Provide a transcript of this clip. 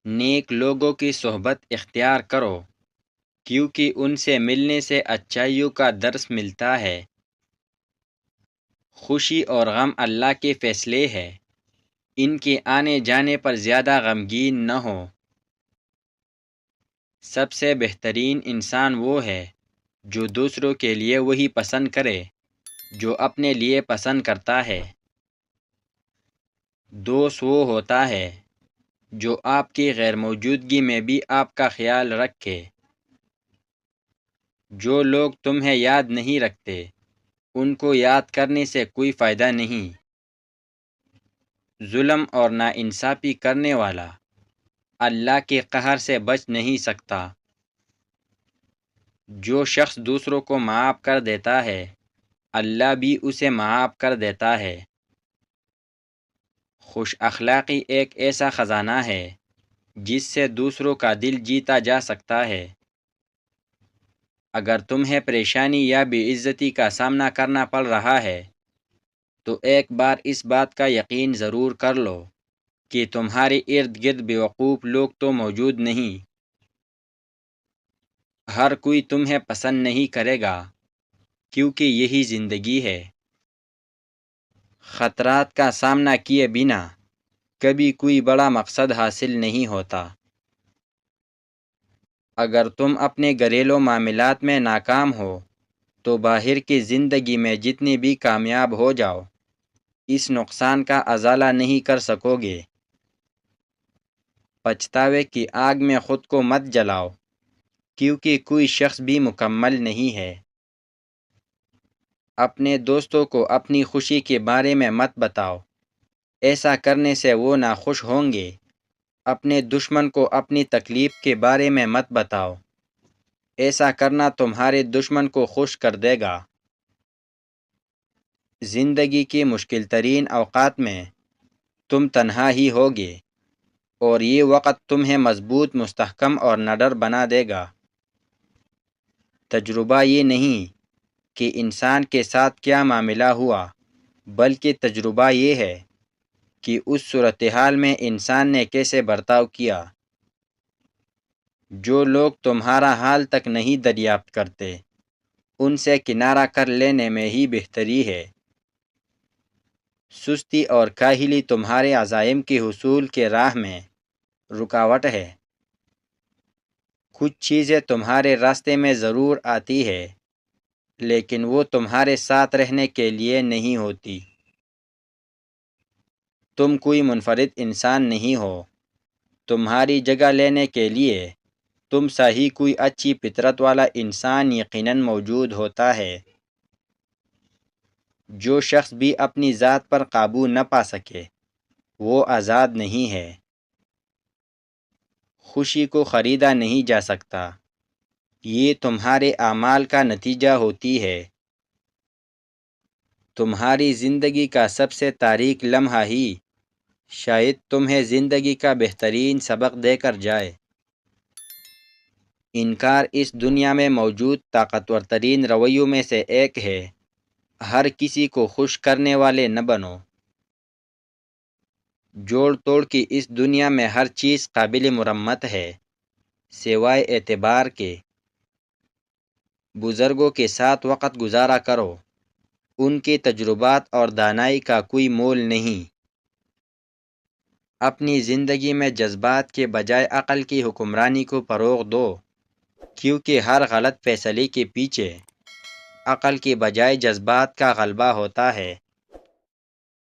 نیک لوگوں کی صحبت اختیار کرو، کیونکہ ان سے ملنے سے اچائیوں کا درس ملتا ہے۔ خوشی اور غم اللہ کے فیصلے ہے، ان کے آنے جانے پر زیادہ غمگین نہ ہو۔ سب سے بہترین انسان وہ ہے جو دوسروں کے لیے وہی پسند کرے جو اپنے لیے پسند کرتا ہے۔ دوست وہ ہوتا ہے جو آپ کی غیر موجودگی میں بھی آپ کا خیال رکھے۔ جو لوگ تمہیں یاد نہیں رکھتے، ان کو یاد کرنے سے کوئی فائدہ نہیں۔ ظلم اور ناانصافی کرنے والا اللہ کے قہر سے بچ نہیں سکتا۔ جو شخص دوسروں کو معاف کر دیتا ہے، اللہ بھی اسے معاف کر دیتا ہے۔ خوش اخلاقی ایک ایسا خزانہ ہے جس سے دوسروں کا دل جیتا جا سکتا ہے۔ اگر تمہیں پریشانی یا بے عزتی کا سامنا کرنا پڑ رہا ہے تو ایک بار اس بات کا یقین ضرور کر لو کہ تمہارے ارد گرد بیوقوف لوگ تو موجود نہیں۔ ہر کوئی تمہیں پسند نہیں کرے گا، کیونکہ یہی زندگی ہے۔ خطرات کا سامنا کیے بنا کبھی کوئی بڑا مقصد حاصل نہیں ہوتا۔ اگر تم اپنے گھریلو معاملات میں ناکام ہو تو باہر کی زندگی میں جتنی بھی کامیاب ہو جاؤ، اس نقصان کا ازالہ نہیں کر سکو گے۔ پچھتاوے کی آگ میں خود کو مت جلاؤ، کیونکہ کوئی شخص بھی مکمل نہیں ہے۔ اپنے دوستوں کو اپنی خوشی کے بارے میں مت بتاؤ، ایسا کرنے سے وہ ناخوش ہوں گے۔ اپنے دشمن کو اپنی تکلیف کے بارے میں مت بتاؤ، ایسا کرنا تمہارے دشمن کو خوش کر دے گا۔ زندگی کی مشکل ترین اوقات میں تم تنہا ہی ہوگے، اور یہ وقت تمہیں مضبوط، مستحکم اور نڈر بنا دے گا۔ تجربہ یہ نہیں کہ انسان کے ساتھ کیا معاملہ ہوا، بلکہ تجربہ یہ ہے کہ اس صورتحال میں انسان نے کیسے برتاؤ کیا۔ جو لوگ تمہارا حال تک نہیں دریافت کرتے، ان سے کنارہ کر لینے میں ہی بہتری ہے۔ سستی اور کاہلی تمہارے عزائم کے حصول کے راہ میں رکاوٹ ہے۔ کچھ چیزیں تمہارے راستے میں ضرور آتی ہے، لیکن وہ تمہارے ساتھ رہنے کے لیے نہیں ہوتی۔ تم کوئی منفرد انسان نہیں ہو۔ تمہاری جگہ لینے کے لیے تم سا ہی کوئی اچھی فطرت والا انسان یقیناً موجود ہوتا ہے۔ جو شخص بھی اپنی ذات پر قابو نہ پا سکے، وہ آزاد نہیں ہے۔ خوشی کو خریدا نہیں جا سکتا، یہ تمہارے اعمال کا نتیجہ ہوتی ہے۔ تمہاری زندگی کا سب سے تاریک لمحہ ہی شاید تمہیں زندگی کا بہترین سبق دے کر جائے۔ انکار اس دنیا میں موجود طاقتور ترین رویوں میں سے ایک ہے۔ ہر کسی کو خوش کرنے والے نہ بنو۔ جوڑ توڑ کی اس دنیا میں ہر چیز قابل مرمت ہے، سوائے اعتبار کے۔ بزرگوں کے ساتھ وقت گزارا کرو، ان کے تجربات اور دانائی کا کوئی مول نہیں۔ اپنی زندگی میں جذبات کے بجائے عقل کی حکمرانی کو فروغ دو، کیونکہ ہر غلط فیصلے کے پیچھے عقل کے بجائے جذبات کا غلبہ ہوتا ہے۔